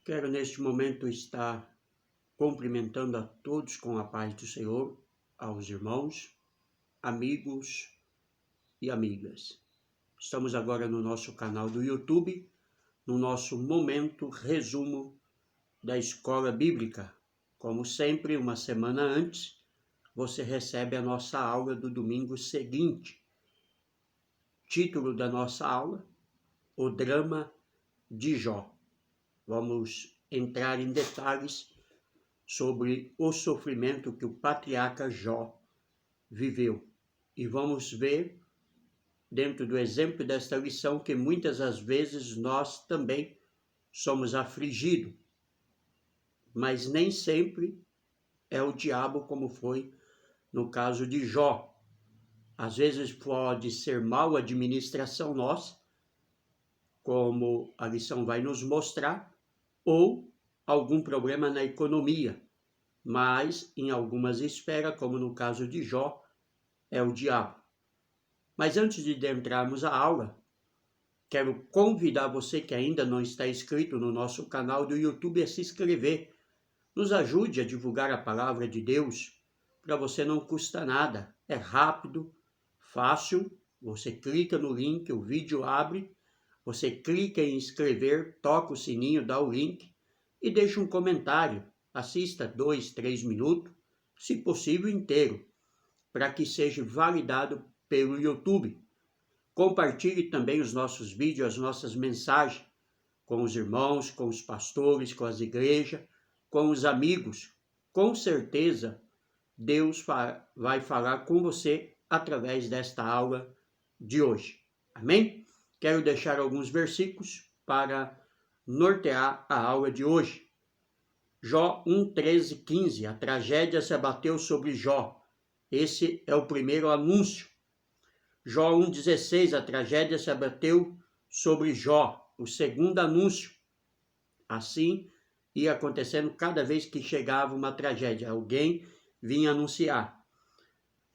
Quero neste momento estar cumprimentando a todos com a paz do Senhor, aos irmãos, amigos e amigas. Estamos agora no nosso canal do YouTube, no nosso momento resumo da Escola Bíblica. Como sempre, uma semana antes, você recebe a nossa aula do domingo seguinte. Título da nossa aula: O Drama de Jó. Vamos entrar em detalhes sobre o sofrimento que o patriarca Jó viveu. E vamos ver, dentro do exemplo desta lição, que muitas das vezes nós também somos afligidos, mas nem sempre é o diabo, como foi no caso de Jó. Às vezes pode ser mal administração nossa, como a lição vai nos mostrar, ou algum problema na economia, mas em algumas esferas, como no caso de Jó, é o diabo. Mas antes de adentrarmos a aula, quero convidar você que ainda não está inscrito no nosso canal do YouTube a se inscrever. Nos ajude a divulgar a palavra de Deus. Para você não custa nada, é rápido, fácil. Você clica no link, o vídeo abre, você clica em inscrever, toca o sininho, dá o link e deixa um comentário. Assista 2, 3 minutos, se possível inteiro, para que seja validado pelo YouTube. Compartilhe também os nossos vídeos, as nossas mensagens com os irmãos, com os pastores, com as igrejas, com os amigos. Com certeza, Deus vai falar com você através desta aula de hoje. Amém? Quero deixar alguns versículos para nortear a aula de hoje. Jó 1, 13, 15. A tragédia se abateu sobre Jó. Esse é o primeiro anúncio. Jó 1, 16. A tragédia se abateu sobre Jó. O segundo anúncio. Assim ia acontecendo cada vez que chegava uma tragédia. Alguém vinha anunciar.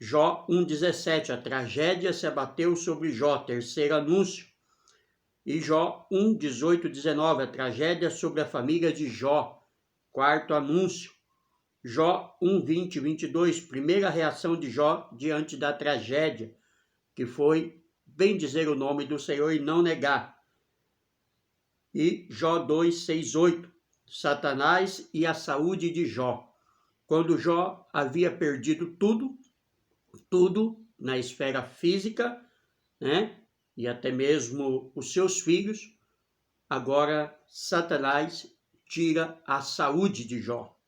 Jó 1, 17. A tragédia se abateu sobre Jó. Terceiro anúncio. E Jó 1, 18, 19. A tragédia sobre a família de Jó. Quarto anúncio. Jó 1, 20, 22. Primeira reação de Jó diante da tragédia, que foi bendizer o nome do Senhor e não negar. E Jó 2, 6, 8. Satanás e a saúde de Jó. Quando Jó havia perdido tudo na esfera física, né? E até mesmo os seus filhos, agora Satanás tira a saúde de Jó,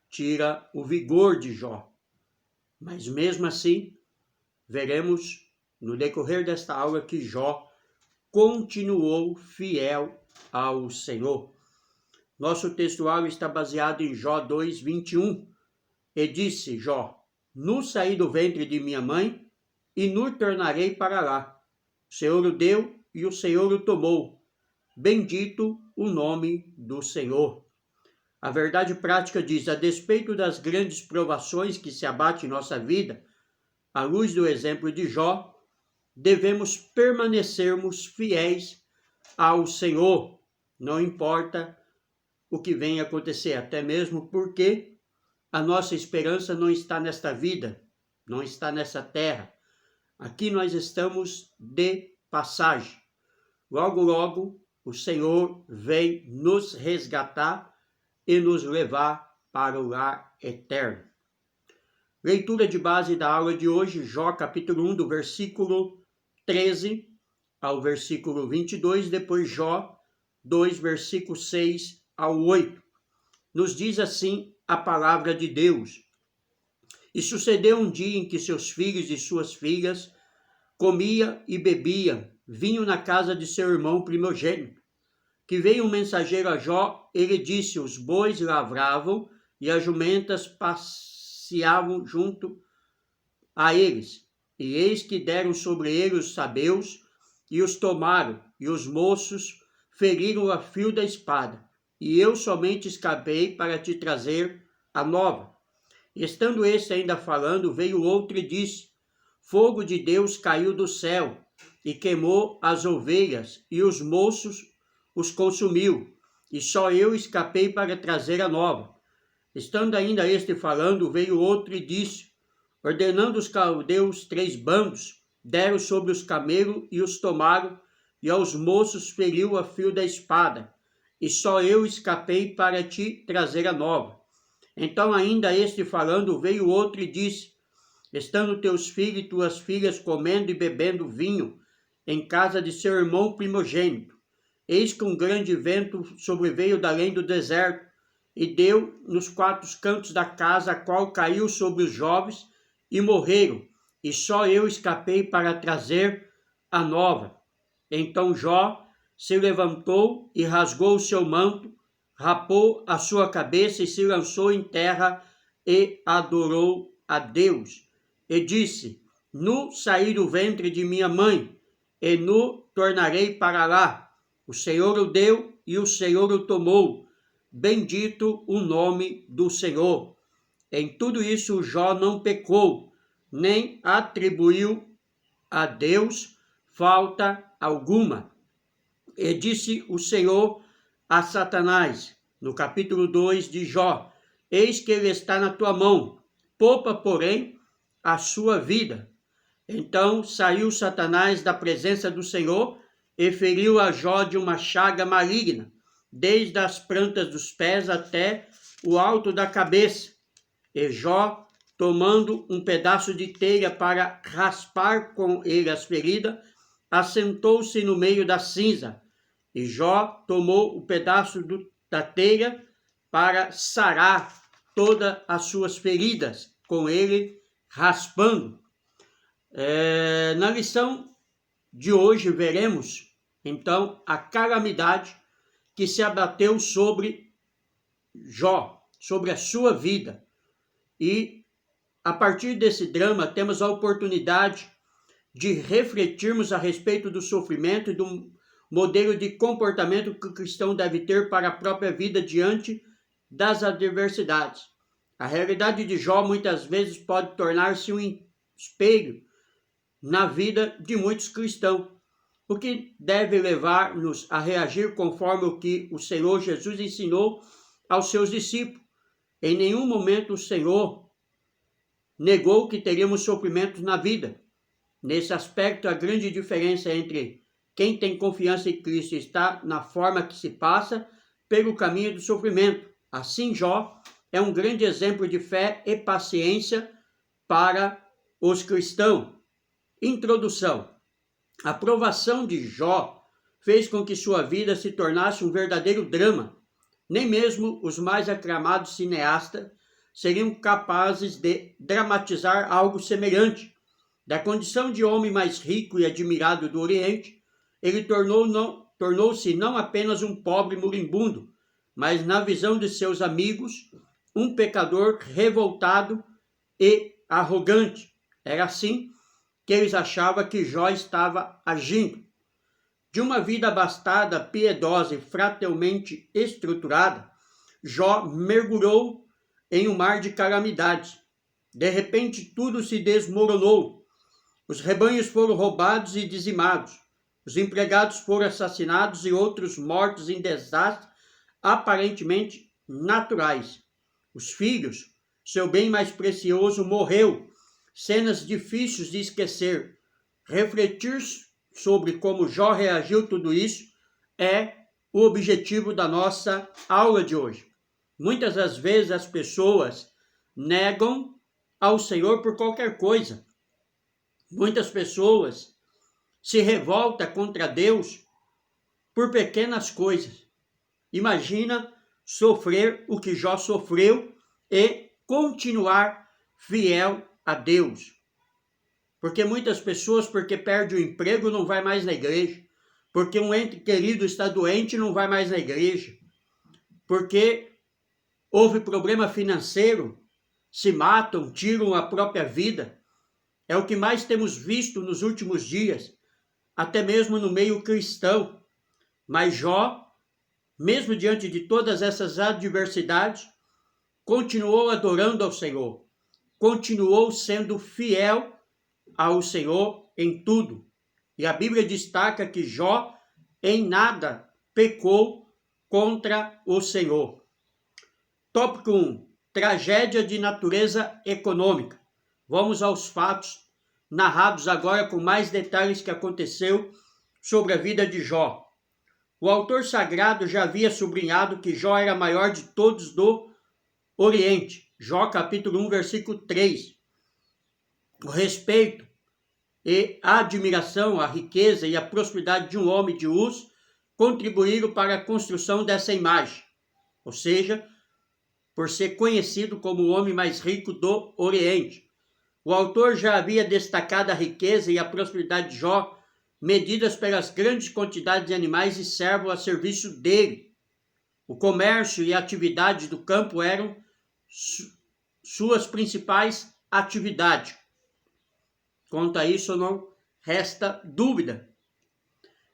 tira o vigor de Jó. Mas mesmo assim, veremos no decorrer desta aula que Jó continuou fiel ao Senhor. Nosso textual está baseado em Jó 2, 21. E disse Jó: Nu saí do ventre de minha mãe, e nu tornarei para lá. O Senhor o deu e o Senhor o tomou. Bendito o nome do Senhor. A verdade prática diz: a despeito das grandes provações que se abatem em nossa vida, à luz do exemplo de Jó, devemos permanecermos fiéis ao Senhor. Não importa o que venha acontecer, até mesmo porque a nossa esperança não está nesta vida, não está nessa terra. Aqui nós estamos de passagem. Logo, logo, o Senhor vem nos resgatar e nos levar para o lar eterno. Leitura de base da aula de hoje, Jó capítulo 1, do versículo 13 ao versículo 22, depois Jó 2, versículo 6 ao 8. Nos diz assim a palavra de Deus: E sucedeu um dia em que seus filhos e suas filhas comia e bebia vinho na casa de seu irmão primogênito. Que veio um mensageiro a Jó, ele disse: Os bois lavravam e as jumentas passeavam junto a eles. E eis que deram sobre eles os sabeus e os tomaram, e os moços feriram a fio da espada. E eu somente escapei para te trazer a nova. Estando este ainda falando, veio outro e disse: Fogo de Deus caiu do céu e queimou as ovelhas, e os moços os consumiu. e só eu escapei para trazer a nova. Estando ainda este falando, veio outro e disse, ordenando os caldeus 3 bandos, deram sobre os camelos e os tomaram, e aos moços feriu a fio da espada, e só eu escapei para te trazer a nova. Então ainda este falando, veio outro e disse, estando teus filhos e tuas filhas comendo e bebendo vinho, em casa de seu irmão primogênito, eis que um grande vento sobreveio da além do deserto, e deu nos 4 cantos da casa, a qual caiu sobre os jovens, e morreram, e só eu escapei para trazer a nova. Então Jó se levantou e rasgou o seu manto, rapou a sua cabeça e se lançou em terra e adorou a Deus. E disse, nu saí do ventre de minha mãe, e nu tornarei para lá. O Senhor o deu e o Senhor o tomou. Bendito o nome do Senhor. Em tudo isso Jó não pecou, nem atribuiu a Deus falta alguma. E disse o Senhor a Satanás, no capítulo 2 de Jó, eis que ele está na tua mão, poupa, porém, a sua vida. Então saiu Satanás da presença do Senhor e feriu a Jó de uma chaga maligna, desde as plantas dos pés até o alto da cabeça. E Jó, tomando um pedaço de telha para raspar com ele as feridas, assentou-se no meio da cinza. E Jó tomou o pedaço da telha para sarar todas as suas feridas, com ele raspando. Na lição de hoje veremos, então, a calamidade que se abateu sobre Jó, sobre a sua vida. E, a partir desse drama, temos a oportunidade de refletirmos a respeito do sofrimento e do modelo de comportamento que o cristão deve ter para a própria vida diante das adversidades. A realidade de Jó muitas vezes pode tornar-se um espelho na vida de muitos cristãos, o que deve levar-nos a reagir conforme o que o Senhor Jesus ensinou aos seus discípulos. Em nenhum momento o Senhor negou que teríamos sofrimentos na vida. Nesse aspecto, a grande diferença entre quem tem confiança em Cristo está na forma que se passa pelo caminho do sofrimento. Assim, Jó é um grande exemplo de fé e paciência para os cristãos. Introdução. A provação de Jó fez com que sua vida se tornasse um verdadeiro drama. Nem mesmo os mais aclamados cineastas seriam capazes de dramatizar algo semelhante. Da condição de homem mais rico e admirado do Oriente, ele tornou-se não apenas um pobre moribundo, mas, na visão de seus amigos, um pecador revoltado e arrogante. Era assim que eles achavam que Jó estava agindo. De uma vida abastada, piedosa e fraternalmente estruturada, Jó mergulhou em um mar de calamidades. De repente, tudo se desmoronou. Os rebanhos foram roubados e dizimados. Os empregados foram assassinados e outros mortos em desastres aparentemente naturais. Os filhos, seu bem mais precioso, morreu. Cenas difíceis de esquecer. Refletir sobre como Jó reagiu a tudo isso é o objetivo da nossa aula de hoje. Muitas das vezes as pessoas negam ao Senhor por qualquer coisa. Muitas pessoas se revoltam contra Deus por pequenas coisas. Imagina sofrer o que Jó sofreu e continuar fiel a Deus. Porque muitas pessoas, porque perde o emprego, não vai mais na igreja. Porque um ente querido está doente, não vai mais na igreja. Porque houve problema financeiro, se matam, tiram a própria vida. É o que mais temos visto nos últimos dias, até mesmo no meio cristão. Mas Jó, mesmo diante de todas essas adversidades, continuou adorando ao Senhor, continuou sendo fiel ao Senhor em tudo. E a Bíblia destaca que Jó em nada pecou contra o Senhor. Tópico 1. Tragédia de natureza econômica. Vamos aos fatos narrados agora com mais detalhes que aconteceu sobre a vida de Jó. O autor sagrado já havia sublinhado que Jó era maior de todos do Oriente. Jó capítulo 1, versículo 3. O respeito e a admiração, a riqueza e a prosperidade de um homem de Uz contribuíram para a construção dessa imagem, ou seja, por ser conhecido como o homem mais rico do Oriente. O autor já havia destacado a riqueza e a prosperidade de Jó, medidas pelas grandes quantidades de animais e servos a serviço dele. O comércio e a atividade do campo eram suas principais atividades. Quanto a isso, não resta dúvida.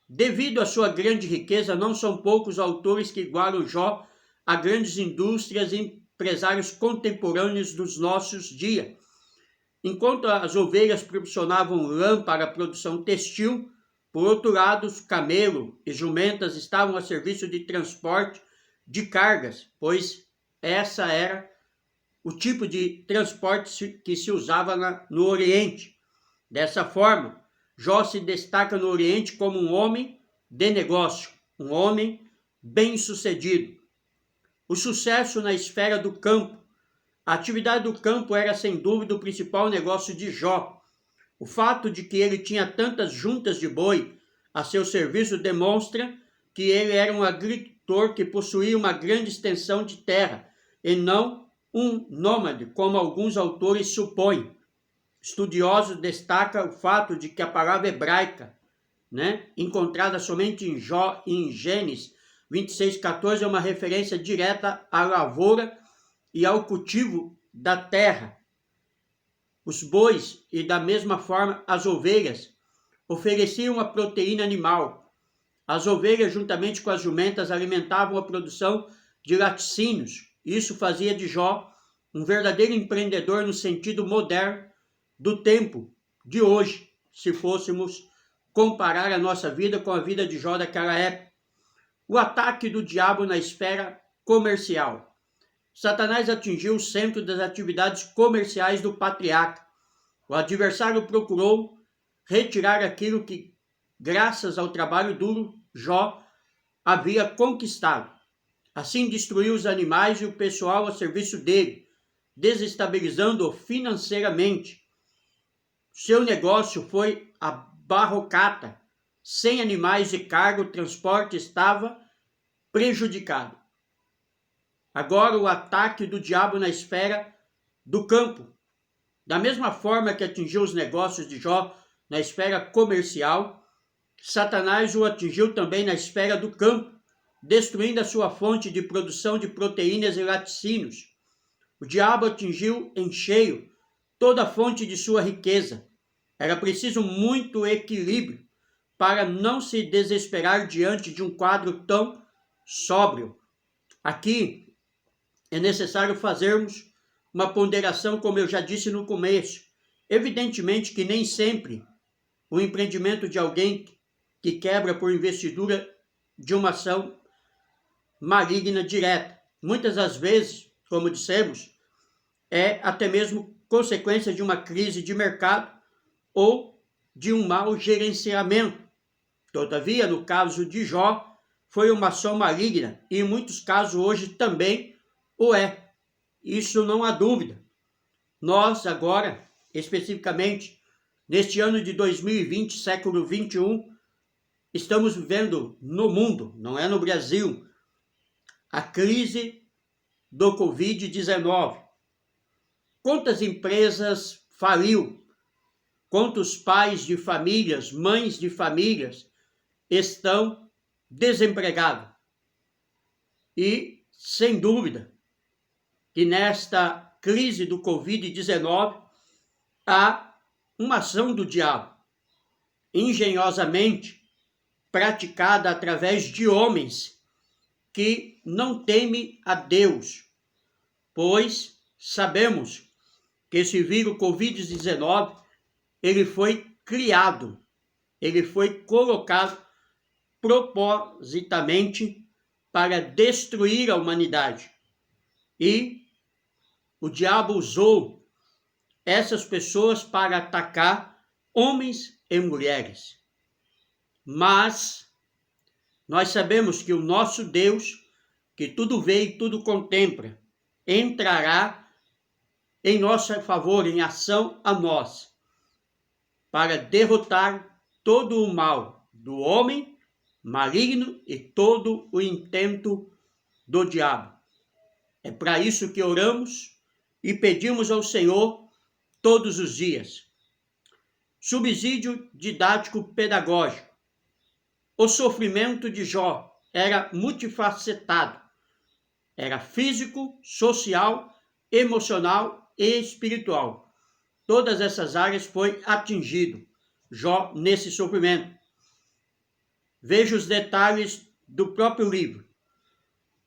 Devido à sua grande riqueza, não são poucos autores que igualam Jó a grandes indústrias e empresários contemporâneos dos nossos dias. Enquanto as ovelhas proporcionavam lã para a produção textil, por outro lado, os camelos e jumentas estavam a serviço de transporte de cargas, pois essa era o tipo de transporte que se usava no Oriente. Dessa forma, Jó se destaca no Oriente como um homem de negócio, um homem bem-sucedido. O sucesso na esfera do campo. A atividade do campo era, sem dúvida, o principal negócio de Jó. O fato de que ele tinha tantas juntas de boi a seu serviço demonstra que ele era um agricultor que possuía uma grande extensão de terra, e não um nômade, como alguns autores supõem. Estudiosos destacam o fato de que a palavra hebraica, encontrada somente em Jó e em Gênesis 26:14, é uma referência direta à lavoura e ao cultivo da terra. Os bois e, da mesma forma, as ovelhas ofereciam a proteína animal. As ovelhas, juntamente com as jumentas, alimentavam a produção de laticínios. Isso fazia de Jó um verdadeiro empreendedor no sentido moderno do tempo de hoje, se fôssemos comparar a nossa vida com a vida de Jó daquela época. O ataque do diabo na esfera comercial. Satanás atingiu o centro das atividades comerciais do patriarca. O adversário procurou retirar aquilo que, graças ao trabalho duro, Jó havia conquistado. Assim destruiu os animais e o pessoal a serviço dele, desestabilizando-o financeiramente. Seu negócio foi a barrocata. Sem animais e carga, o transporte estava prejudicado. Agora o ataque do diabo na esfera do campo. Da mesma forma que atingiu os negócios de Jó na esfera comercial, Satanás o atingiu também na esfera do campo, destruindo a sua fonte de produção de proteínas e laticínios. O diabo atingiu em cheio toda a fonte de sua riqueza. Era preciso muito equilíbrio para não se desesperar diante de um quadro tão sóbrio. Aqui é necessário fazermos uma ponderação, como eu já disse no começo. Evidentemente que nem sempre o empreendimento de alguém que quebra por investidura de uma ação maligna direta. Muitas das vezes, como dissemos, é até mesmo consequência de uma crise de mercado ou de um mau gerenciamento. Todavia, no caso de Jó, foi uma ação maligna e em muitos casos hoje também o é. Isso não há dúvida. Nós agora, especificamente, neste ano de 2020, século 21, estamos vivendo no mundo, não é no Brasil, a crise do Covid-19. Quantas empresas faliu? Quantos pais de famílias, mães de famílias estão desempregados? E, sem dúvida, que nesta crise do Covid-19 há uma ação do diabo, engenhosamente praticada através de homens que não temem a Deus, pois sabemos que esse vírus Covid-19 ele foi criado, ele foi colocado propositamente para destruir a humanidade. E o diabo usou essas pessoas para atacar homens e mulheres. Mas nós sabemos que o nosso Deus, que tudo vê e tudo contempla, entrará em nosso favor, em ação a nós, para derrotar todo o mal do homem maligno e todo o intento do diabo. É para isso que oramos e pedimos ao Senhor todos os dias. Subsídio didático pedagógico. O sofrimento de Jó era multifacetado. Era físico, social, emocional e espiritual. Todas essas áreas foi atingido Jó nesse sofrimento. Veja os detalhes do próprio livro.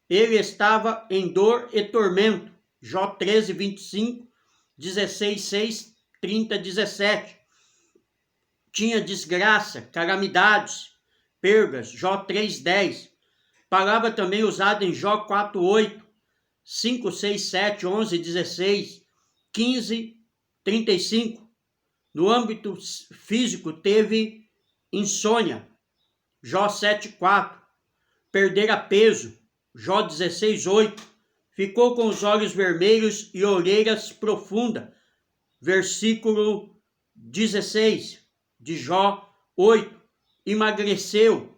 Ele estava em dor e tormento. Jó 13, 25, 16, 6, 30, 17. Tinha desgraça, calamidades, perdas. Jó 3, 10. Palavra também usada em Jó 4, 8, 5, 6, 7, 11, 16, 15, 35. No âmbito físico, teve insônia. Jó 7, 4. Perdera peso. Jó 16, 8. Ficou com os olhos vermelhos e orelhas profundas. Versículo 16 de Jó 8. Emagreceu.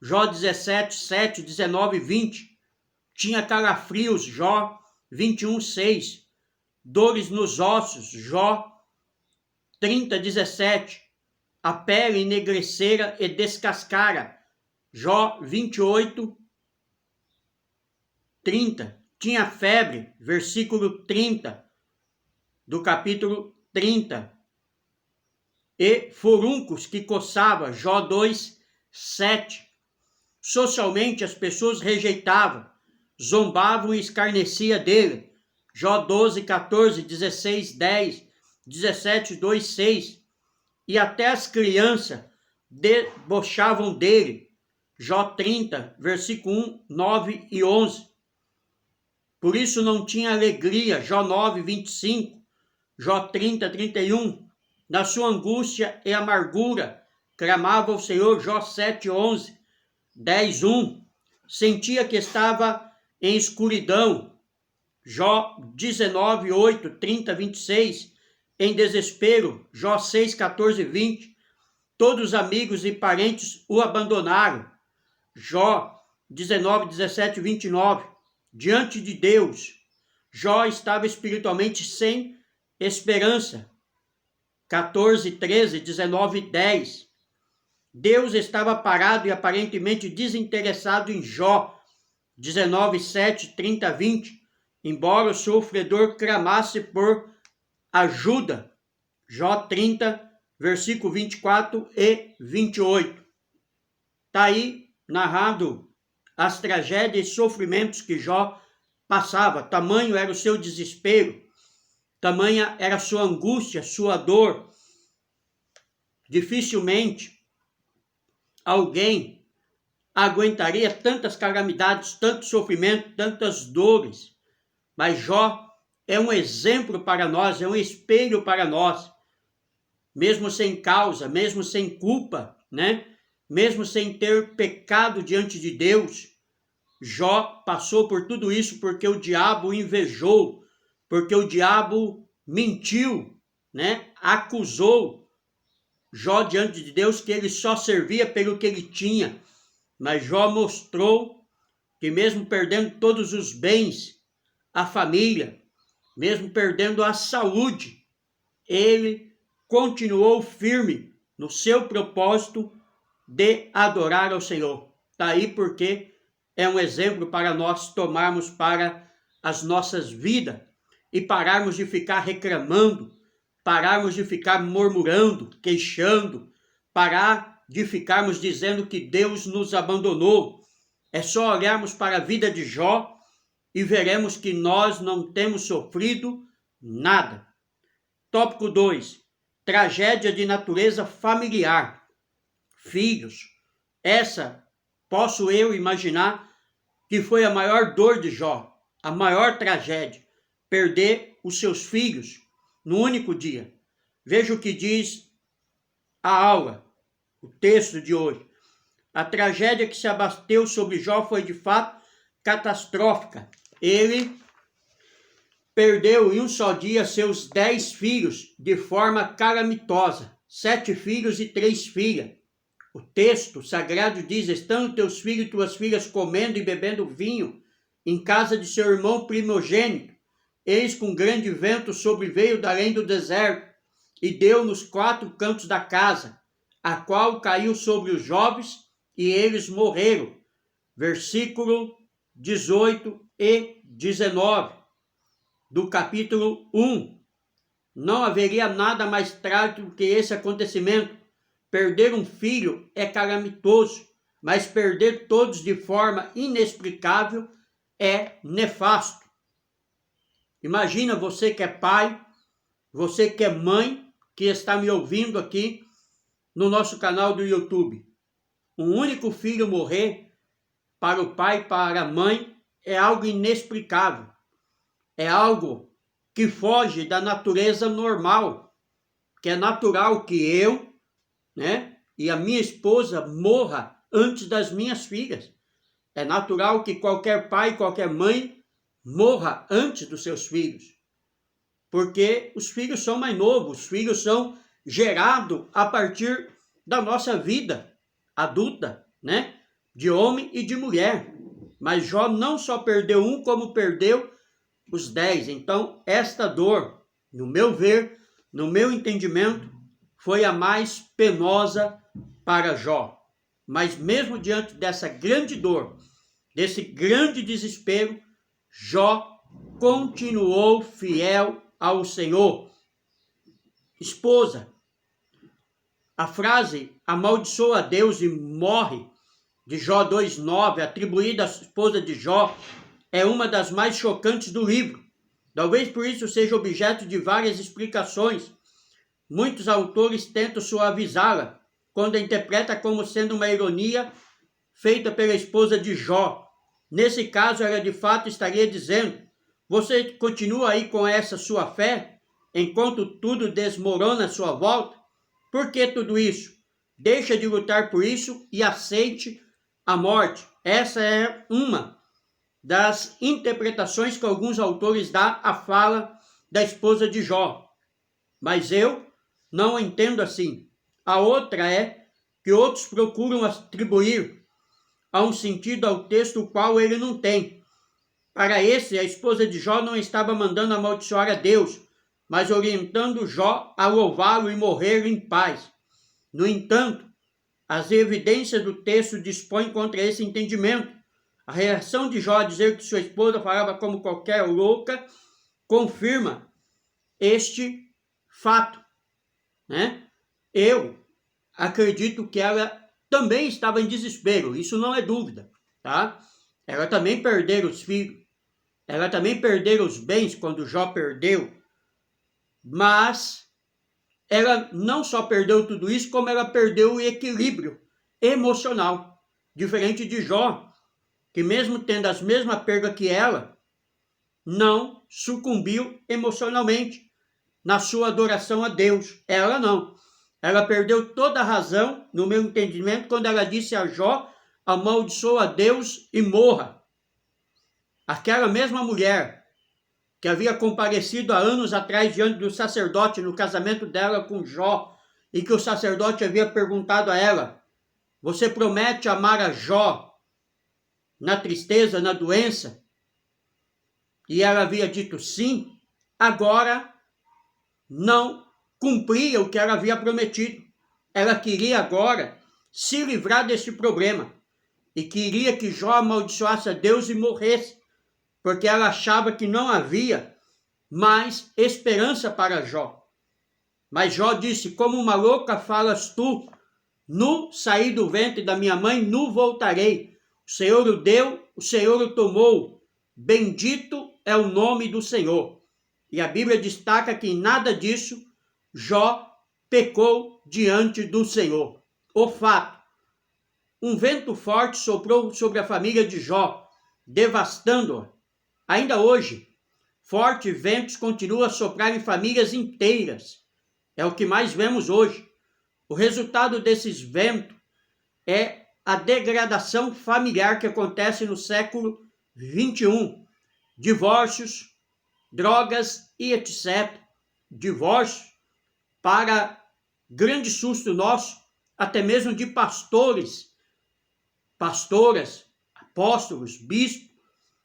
Jó 17, 7, 19, 20. Tinha calafrios. Jó 21, 6. Dores nos ossos. Jó 30, 17. A pele enegrecera e descascara. Jó 28, 30. Tinha febre. Versículo 30 do capítulo 30. E furuncos que coçava. Jó 2, 7. Socialmente as pessoas rejeitavam, zombavam e escarneciam dele. Jó 12, 14, 16, 10, 17, 2, 6. E até as crianças debochavam dele. Jó 30, versículo 1, 9 e 11. Por isso não tinha alegria. Jó 9, 25. Jó 30, 31. Na sua angústia e amargura, clamava ao Senhor. Jó 7, 11. 10, 1. Sentia que estava em escuridão. Jó 19, 8, 30, 26. Em desespero. Jó 6, 14, 20. Todos os amigos e parentes o abandonaram. Jó 19, 17, 29. Diante de Deus, Jó estava espiritualmente sem esperança. 14, 13, 19, 10. Deus estava parado e aparentemente desinteressado em Jó. 19, 7, 30, 20. Embora o sofredor clamasse por ajuda. Jó 30, versículo 24 e 28. Está aí narrado as tragédias e sofrimentos que Jó passava. Tamanho era o seu desespero, tamanha era a sua angústia, sua dor. Dificilmente alguém aguentaria tantas calamidades, tanto sofrimento, tantas dores. Mas Jó é um exemplo para nós, é um espelho para nós. Mesmo sem causa, mesmo sem culpa, né? Mesmo sem ter pecado diante de Deus, Jó passou por tudo isso porque o diabo o invejou, porque o diabo mentiu, né? Acusou Jó diante de Deus que ele só servia pelo que ele tinha. Mas Jó mostrou que mesmo perdendo todos os bens, a família, mesmo perdendo a saúde, ele continuou firme no seu propósito de adorar ao Senhor. Está aí porque é um exemplo para nós tomarmos para as nossas vidas e pararmos de ficar reclamando, pararmos de ficar murmurando, queixando, parar de ficarmos dizendo que Deus nos abandonou. É só olharmos para a vida de Jó e veremos que nós não temos sofrido nada. Tópico 2. Tragédia de natureza familiar. Filhos. Essa posso eu imaginar que foi a maior dor de Jó, a maior tragédia, perder os seus filhos no único dia. Veja o que diz a aula, o texto de hoje. A tragédia que se abateu sobre Jó foi de fato catastrófica. Ele perdeu em um só dia seus 10 filhos de forma calamitosa, 7 filhos e 3 filhas. O texto sagrado diz: estando teus filhos e tuas filhas comendo e bebendo vinho em casa de seu irmão primogênito, eis que um grande vento sobreveio da além do deserto e deu nos 4 cantos da casa, a qual caiu sobre os jovens e eles morreram. Versículo 18 e 19 do capítulo 1. Não haveria nada mais trágico do que esse acontecimento. Perder um filho é calamitoso, mas perder todos de forma inexplicável é nefasto. Imagina você que é pai, você que é mãe, que está me ouvindo aqui no nosso canal do YouTube. Um único filho morrer, para o pai e para a mãe, é algo inexplicável. É algo que foge da natureza normal, que é natural que eu, e a minha esposa morra antes das minhas filhas. É natural que qualquer pai, qualquer mãe morra antes dos seus filhos. Porque os filhos são mais novos, os filhos são gerados a partir da nossa vida adulta, de homem e de mulher. Mas Jó não só perdeu um, como perdeu os 10. Então, esta dor, no meu ver, no meu entendimento, foi a mais penosa para Jó. Mas mesmo diante dessa grande dor, desse grande desespero, Jó continuou fiel ao Senhor. Esposa, a frase amaldiçoa a Deus e morre, de Jó 2,9, atribuída à esposa de Jó, é uma das mais chocantes do livro. Talvez por isso seja objeto de várias explicações. Muitos autores tentam suavizá-la, quando a interpreta como sendo uma ironia feita pela esposa de Jó. Nesse caso, ela de fato estaria dizendo: você continua aí com essa sua fé, enquanto tudo desmorona à sua volta? Por que tudo isso? Deixa de lutar por isso e aceite a morte. Essa é uma das interpretações que alguns autores dão à fala da esposa de Jó. Mas eu não entendo assim. A outra é que outros procuram atribuir a um sentido ao texto o qual ele não tem. Para esse, a esposa de Jó não estava mandando amaldiçoar a Deus, mas orientando Jó a louvá-lo e morrer em paz. No entanto, as evidências do texto dispõem contra esse entendimento. A reação de Jó a dizer que sua esposa falava como qualquer louca confirma este fato. Eu acredito que ela também estava em desespero, isso não é dúvida, tá? Ela também perdeu os filhos, ela também perdeu os bens quando Jó perdeu, mas ela não só perdeu tudo isso, como ela perdeu o equilíbrio emocional, diferente de Jó, que mesmo tendo as mesmas perdas que ela, não sucumbiu emocionalmente na sua adoração a Deus. Ela não. Ela perdeu toda a razão, no meu entendimento, quando ela disse a Jó: amaldiçoa a Deus e morra. Aquela mesma mulher que havia comparecido há anos atrás diante do sacerdote no casamento dela com Jó, e que o sacerdote havia perguntado a ela: você promete amar a Jó na tristeza, na doença? E ela havia dito sim. Agora não cumpria o que ela havia prometido. Ela queria agora se livrar desse problema e queria que Jó amaldiçoasse a Deus e morresse, porque ela achava que não havia mais esperança para Jó. Mas Jó disse: como uma louca falas tu, nu saí do ventre da minha mãe, nu voltarei. O Senhor o deu, o Senhor o tomou. Bendito é o nome do Senhor. E a Bíblia destaca que em nada disso Jó pecou diante do Senhor. O fato: um vento forte soprou sobre a família de Jó, devastando-a. Ainda hoje, fortes ventos continuam a soprar em famílias inteiras. É o que mais vemos hoje. O resultado desses ventos é a degradação familiar que acontece no século XXI. Divórcios, drogas e etc. Divórcio, para grande susto nosso, até mesmo de pastores, pastoras, apóstolos, bispos,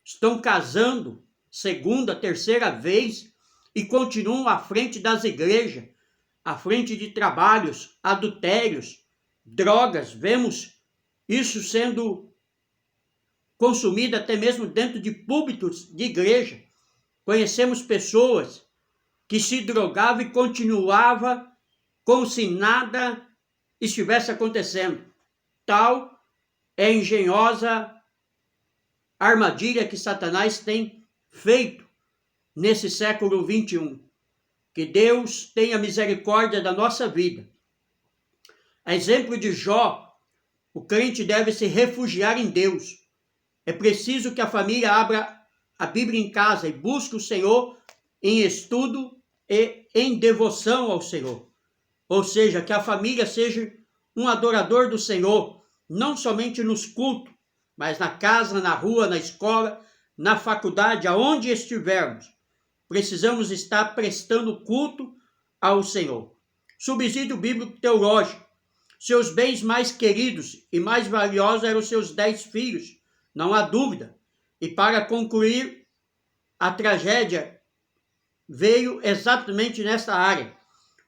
estão casando segunda, terceira vez e continuam à frente das igrejas, à frente de trabalhos, adultérios, drogas. Vemos isso sendo consumido até mesmo dentro de púlpitos de igreja. Conhecemos pessoas que se drogavam e continuavam como se nada estivesse acontecendo. Tal é a engenhosa armadilha que Satanás tem feito nesse século XXI. Que Deus tenha misericórdia da nossa vida. A exemplo de Jó, o crente deve se refugiar em Deus. É preciso que a família abra a Bíblia em casa e busque o Senhor em estudo e em devoção ao Senhor. Ou seja, que a família seja um adorador do Senhor, não somente nos cultos, mas na casa, na rua, na escola, na faculdade, aonde estivermos. Precisamos estar prestando culto ao Senhor. Subsídio bíblico teológico. Seus bens mais queridos e mais valiosos eram seus 10 filhos, não há dúvida. E para concluir, a tragédia veio exatamente nesta área.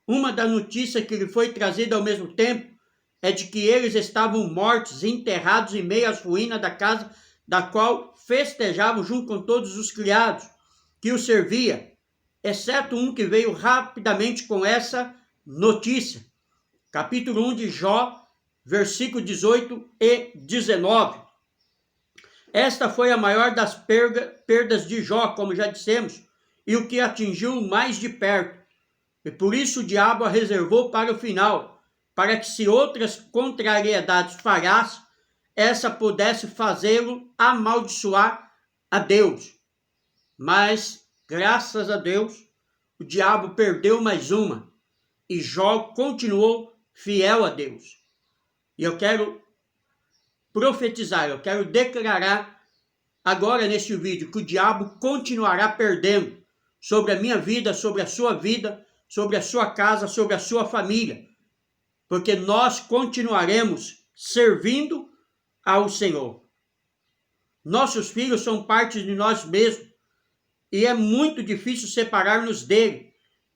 Uma das notícias que lhe foi trazida ao mesmo tempo é de que eles estavam mortos e enterrados em meio às ruínas da casa, da qual festejavam junto com todos os criados que o servia, exceto um que veio rapidamente com essa notícia. Capítulo 1 de Jó, versículo 18 e 19. Esta foi a maior das perdas de Jó, como já dissemos, e o que atingiu mais de perto. E por isso o diabo a reservou para o final, para que se outras contrariedades falhassem, essa pudesse fazê-lo amaldiçoar a Deus. Mas, graças a Deus, o diabo perdeu mais uma, e Jó continuou fiel a Deus. E eu quero profetizar, eu quero declarar agora neste vídeo que o diabo continuará perdendo sobre a minha vida, sobre a sua vida, sobre a sua casa, sobre a sua família, porque nós continuaremos servindo ao Senhor. Nossos filhos são parte de nós mesmos e é muito difícil separar-nos dele.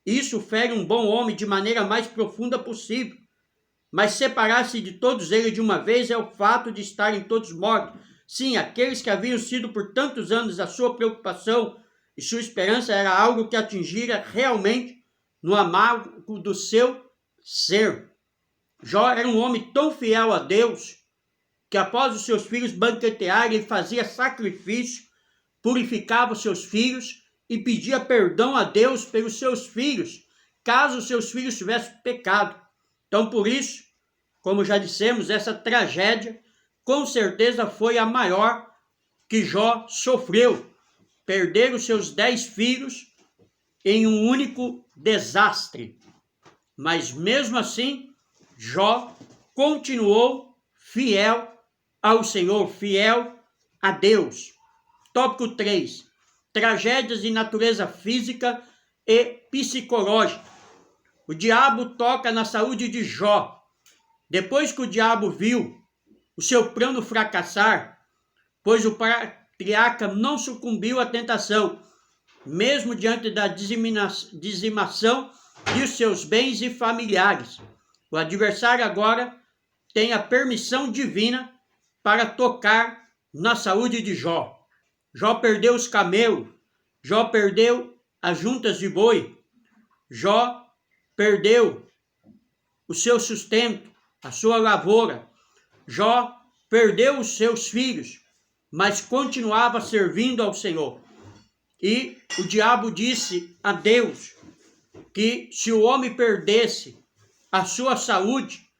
Isso fere um bom homem de maneira mais profunda possível. Mas separar-se de todos eles de uma vez é o fato de estarem todos mortos. Sim, aqueles que haviam sido por tantos anos a sua preocupação e sua esperança era algo que atingira realmente no amargo do seu ser. Jó era um homem tão fiel a Deus que após os seus filhos banquetearem, ele fazia sacrifício, purificava os seus filhos e pedia perdão a Deus pelos seus filhos, caso os seus filhos tivessem pecado. Então, por isso, como já dissemos, essa tragédia com certeza foi a maior que Jó sofreu. Perder os seus 10 filhos em um único desastre. Mas mesmo assim, Jó continuou fiel ao Senhor, fiel a Deus. Tópico 3. Tragédias de natureza física e psicológica. O diabo toca na saúde de Jó. Depois que o diabo viu o seu plano fracassar, pois o patriarca não sucumbiu à tentação, mesmo diante da dizimação de seus bens e familiares. O adversário agora tem a permissão divina para tocar na saúde de Jó. Jó perdeu os camelos, Jó perdeu as juntas de boi, Jó perdeu o seu sustento, a sua lavoura. Jó perdeu os seus filhos, mas continuava servindo ao Senhor. E o diabo disse a Deus que se o homem perdesse a sua saúde,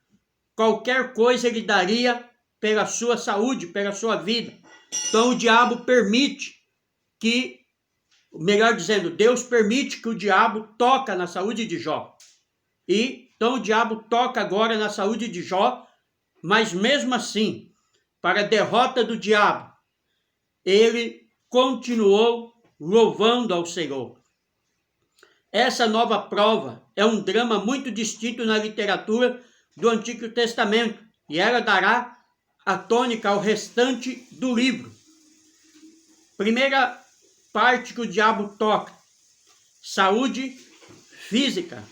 qualquer coisa ele daria pela sua saúde, pela sua vida. Então o diabo permite que, melhor dizendo, Deus permite que o diabo toque na saúde de Jó. E então o diabo toca agora na saúde de Jó, mas mesmo assim, para a derrota do diabo, ele continuou louvando ao Senhor. Essa nova prova é um drama muito distinto na literatura do Antigo Testamento, e ela dará a tônica ao restante do livro. Primeira parte que o diabo toca: saúde física.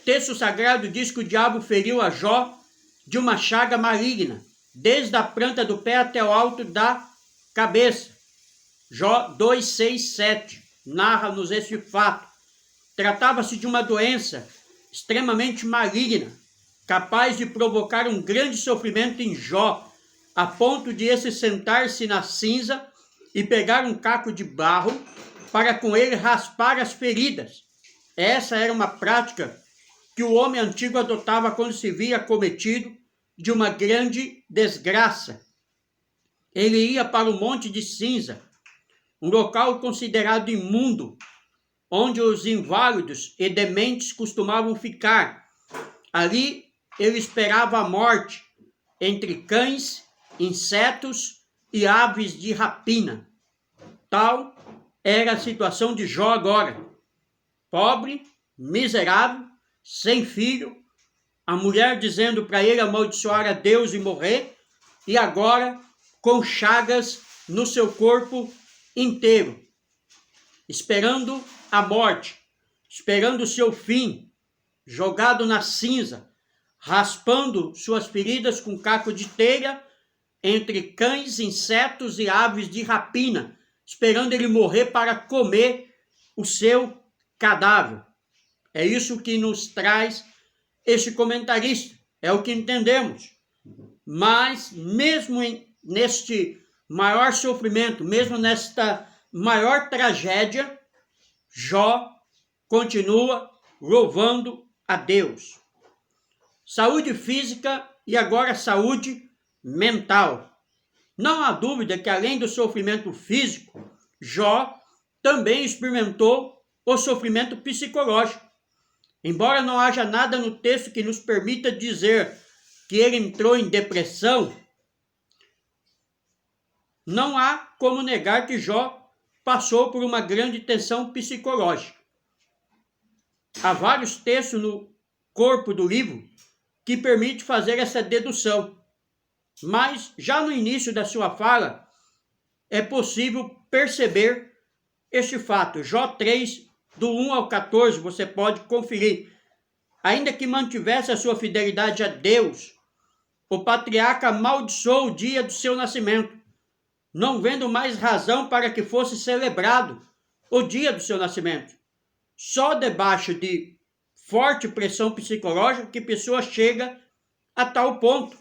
O texto sagrado diz que o diabo feriu a Jó de uma chaga maligna, desde a planta do pé até o alto da cabeça. Jó 2, 6, 7 narra-nos esse fato. Tratava-se de uma doença extremamente maligna, capaz de provocar um grande sofrimento em Jó, a ponto de esse sentar-se na cinza e pegar um caco de barro para com ele raspar as feridas. Essa era uma prática que o homem antigo adotava quando se via cometido de uma grande desgraça. Ele ia para o Monte de Cinza, um local considerado imundo, onde os inválidos e dementes costumavam ficar. Ali ele esperava a morte entre cães, insetos e aves de rapina. Tal era a situação de Jó agora. Pobre, miserável, sem filho, a mulher dizendo para ele amaldiçoar a Deus e morrer, e agora com chagas no seu corpo inteiro, esperando a morte, esperando o seu fim, jogado na cinza, raspando suas feridas com caco de telha, entre cães, insetos e aves de rapina, esperando ele morrer para comer o seu cadáver. É isso que nos traz este comentarista, é o que entendemos. Mas mesmo neste maior sofrimento, mesmo nesta maior tragédia, Jó continua louvando a Deus. Saúde física e agora saúde mental. Não há dúvida que além do sofrimento físico, Jó também experimentou o sofrimento psicológico. Embora não haja nada no texto que nos permita dizer que ele entrou em depressão, não há como negar que Jó passou por uma grande tensão psicológica. Há vários textos no corpo do livro que permite fazer essa dedução, mas já no início da sua fala é possível perceber este fato. Jó 3, do 1 ao 14, você pode conferir. Ainda que mantivesse a sua fidelidade a Deus, o patriarca amaldiçoou o dia do seu nascimento, não vendo mais razão para que fosse celebrado o dia do seu nascimento. Só debaixo de forte pressão psicológica que a pessoa chega a tal ponto.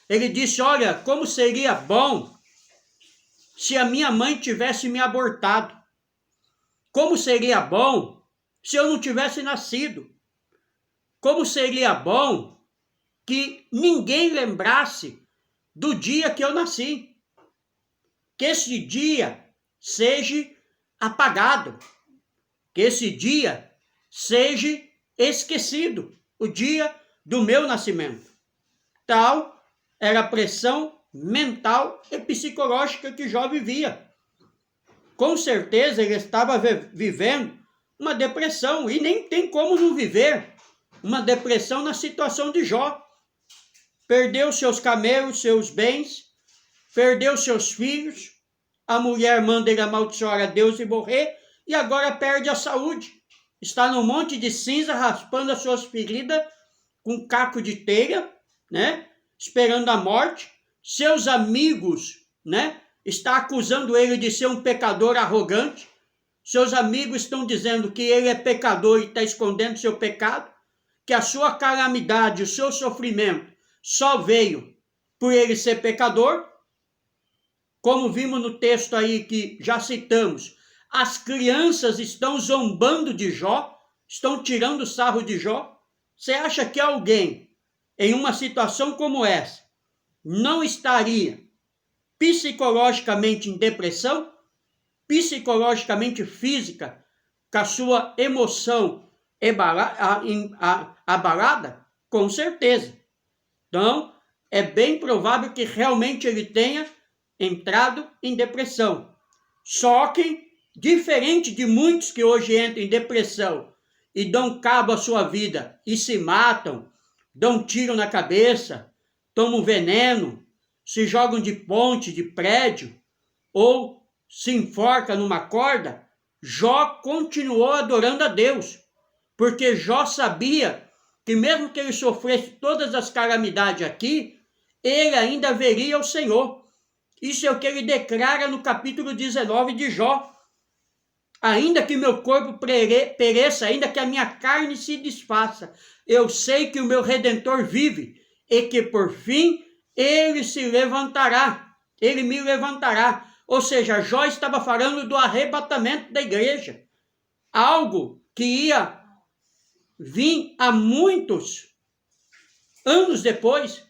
Ele disse: olha, como seria bom se a minha mãe tivesse me abortado. Como seria bom se eu não tivesse nascido. Como seria bom que ninguém lembrasse do dia que eu nasci. Que esse dia seja apagado. Que esse dia seja esquecido. O dia do meu nascimento. Tal era a pressão mental e psicológica que Jó vivia. Com certeza ele estava vivendo uma depressão, e nem tem como não viver uma depressão na situação de Jó. Perdeu seus camelos, seus bens, perdeu seus filhos, a mulher manda ele amaldiçoar a Deus e morrer, e agora perde a saúde. Está no monte de cinza, raspando as suas feridas com caco de telha, né? Esperando a morte. Seus amigos, né? Está acusando ele de ser um pecador arrogante. Seus amigos estão dizendo que ele é pecador e está escondendo seu pecado, que a sua calamidade, o seu sofrimento só veio por ele ser pecador. Como vimos no texto aí que já citamos, as crianças estão zombando de Jó, estão tirando sarro de Jó. Você acha que alguém em uma situação como essa não estaria psicologicamente em depressão, psicologicamente física, com a sua emoção abalada? Com certeza. Então, é bem provável que realmente ele tenha entrado em depressão. Só que, diferente de muitos que hoje entram em depressão e dão cabo à sua vida e se matam, dão um tiro na cabeça, tomam veneno, se jogam de ponte, de prédio, ou se enforca numa corda, Jó continuou adorando a Deus, porque Jó sabia que mesmo que ele sofresse todas as calamidades aqui, ele ainda veria o Senhor. Isso é o que ele declara no capítulo 19 de Jó. Ainda que meu corpo pereça, ainda que a minha carne se desfaça, eu sei que o meu Redentor vive e que por fim ele se levantará, ele me levantará. Ou seja, Jó estava falando do arrebatamento da igreja, algo que ia vir há muitos anos depois,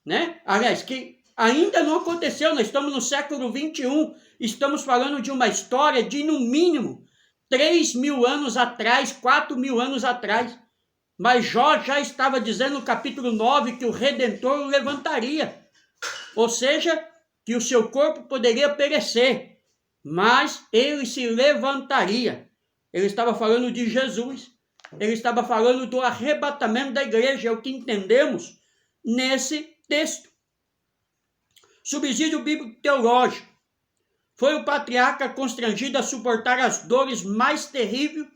né? Aliás, que ainda não aconteceu, nós estamos no século 21, estamos falando de uma história de, no mínimo, 3.000 anos atrás, 4.000 anos atrás. Mas Jó já estava dizendo no capítulo 9 que o Redentor o levantaria. Ou seja, que o seu corpo poderia perecer, mas ele se levantaria. Ele estava falando de Jesus. Ele estava falando do arrebatamento da igreja, é o que entendemos nesse texto. Subsídio bíblico teológico. Foi o patriarca constrangido a suportar as dores mais terríveis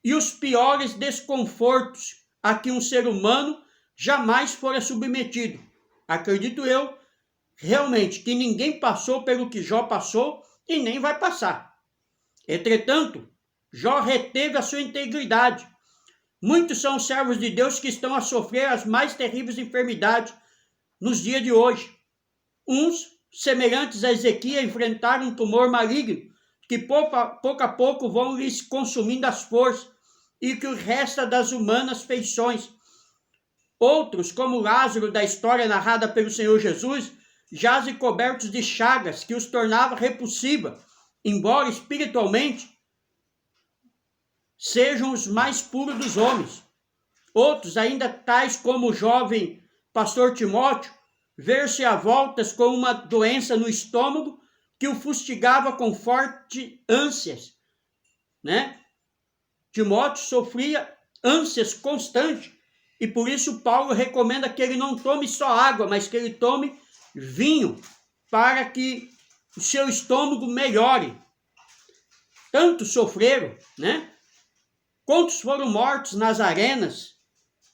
e os piores desconfortos a que um ser humano jamais fora submetido. Acredito eu, realmente, que ninguém passou pelo que Jó passou e nem vai passar. Entretanto, Jó reteve a sua integridade. Muitos são os servos de Deus que estão a sofrer as mais terríveis enfermidades nos dias de hoje. Uns, semelhantes a Ezequias, enfrentaram um tumor maligno que pouco a pouco vão lhes consumindo as forças e que o resta das humanas feições. Outros, como Lázaro da história narrada pelo Senhor Jesus, jazem cobertos de chagas que os tornava repulsiva, embora espiritualmente sejam os mais puros dos homens. Outros, ainda tais como o jovem pastor Timóteo, ver-se a voltas com uma doença no estômago que o fustigava com fortes ânsias, né? Timóteo sofria ânsias constantes e por isso Paulo recomenda que ele não tome só água, mas que ele tome vinho para que o seu estômago melhore. Tantos sofreram, né? Quantos foram mortos nas arenas?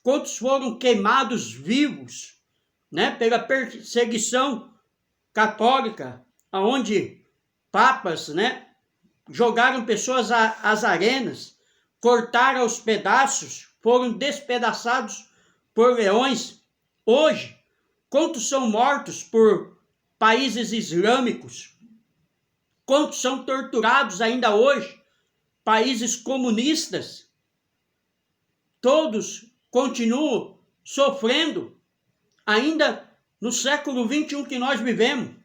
Quantos foram queimados vivos, né? Pela perseguição católica, onde papas, né? Jogaram pessoas às arenas, cortaram aos pedaços, foram despedaçados por leões. Hoje, quantos são mortos por países islâmicos? Quantos são torturados ainda hoje? Países comunistas? Todos continuam sofrendo, ainda no século 21 que nós vivemos,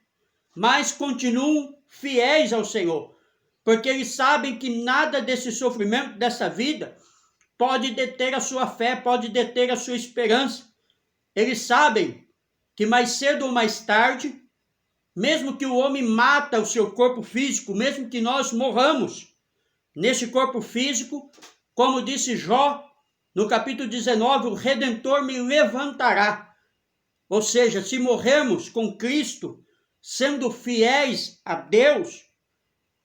mas continuam fiéis ao Senhor, porque eles sabem que nada desse sofrimento, dessa vida, pode deter a sua fé, pode deter a sua esperança. Eles sabem que mais cedo ou mais tarde, mesmo que o homem mata o seu corpo físico, mesmo que nós morramos nesse corpo físico, como disse Jó, no capítulo 19, o Redentor me levantará. Ou seja, se morrermos com Cristo, sendo fiéis a Deus,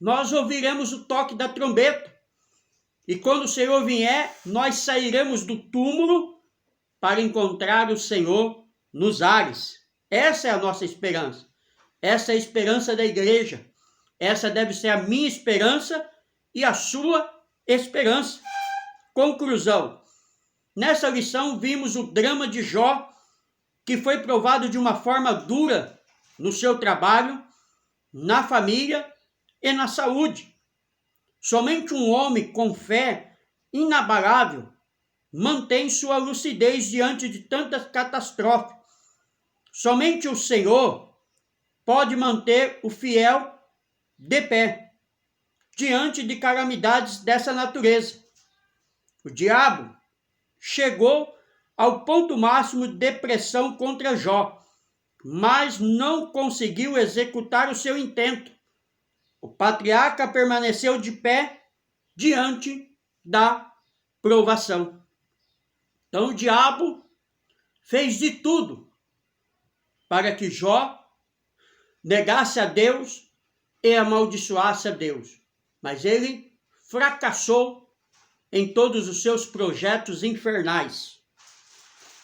nós ouviremos o toque da trombeta. E quando o Senhor vier, nós sairemos do túmulo para encontrar o Senhor nos ares. Essa é a nossa esperança. Essa é a esperança da igreja. Essa deve ser a minha esperança e a sua esperança. Conclusão. Nessa lição vimos o drama de Jó, que foi provado de uma forma dura no seu trabalho, na família e na saúde. Somente um homem com fé inabalável mantém sua lucidez diante de tantas catástrofes. Somente o Senhor pode manter o fiel de pé diante de calamidades dessa natureza. O diabo chegou ao ponto máximo de depressão contra Jó, mas não conseguiu executar o seu intento. O patriarca permaneceu de pé diante da provação. Então o diabo fez de tudo para que Jó negasse a Deus e amaldiçoasse a Deus. Mas ele fracassou em todos os seus projetos infernais,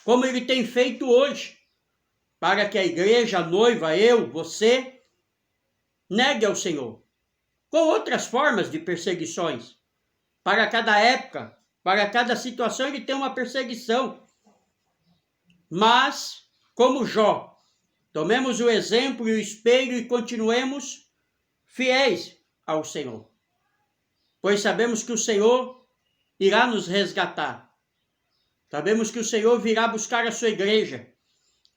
como ele tem feito hoje, para que a igreja, a noiva, eu, você, negue ao Senhor, com outras formas de perseguições. Para cada época, para cada situação, ele tem uma perseguição. Mas, como Jó, tomemos o exemplo e o espelho e continuemos fiéis ao Senhor, pois sabemos que o Senhor irá nos resgatar. Sabemos que o Senhor virá buscar a sua igreja.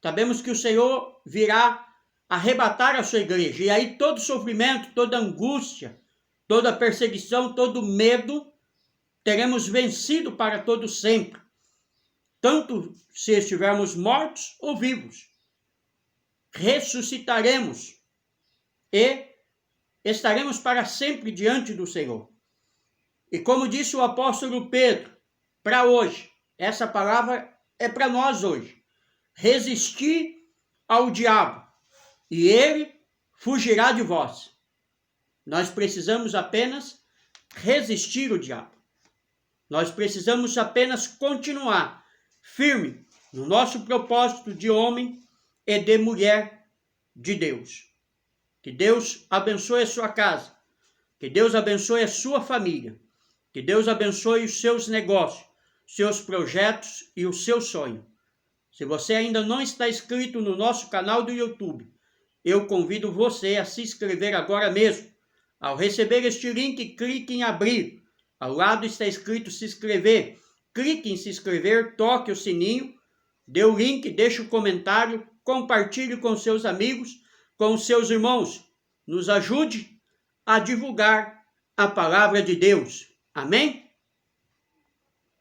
Sabemos que o Senhor virá arrebatar a sua igreja. E aí todo sofrimento, toda angústia, toda perseguição, todo medo, teremos vencido para todo sempre. Tanto se estivermos mortos ou vivos. Ressuscitaremos e estaremos para sempre diante do Senhor. E como disse o apóstolo Pedro, para hoje, essa palavra é para nós hoje. Resistir ao diabo e ele fugirá de vós. Nós precisamos apenas resistir ao diabo. Nós precisamos apenas continuar firme no nosso propósito de homem e de mulher de Deus. Que Deus abençoe a sua casa. Que Deus abençoe a sua família. Que Deus abençoe os seus negócios, seus projetos e o seu sonho. Se você ainda não está inscrito no nosso canal do YouTube, eu convido você a se inscrever agora mesmo. Ao receber este link, clique em abrir. Ao lado está escrito se inscrever. Clique em se inscrever, toque o sininho, dê o link, deixe o comentário, compartilhe com seus amigos, com seus irmãos. Nos ajude a divulgar a palavra de Deus. Amém?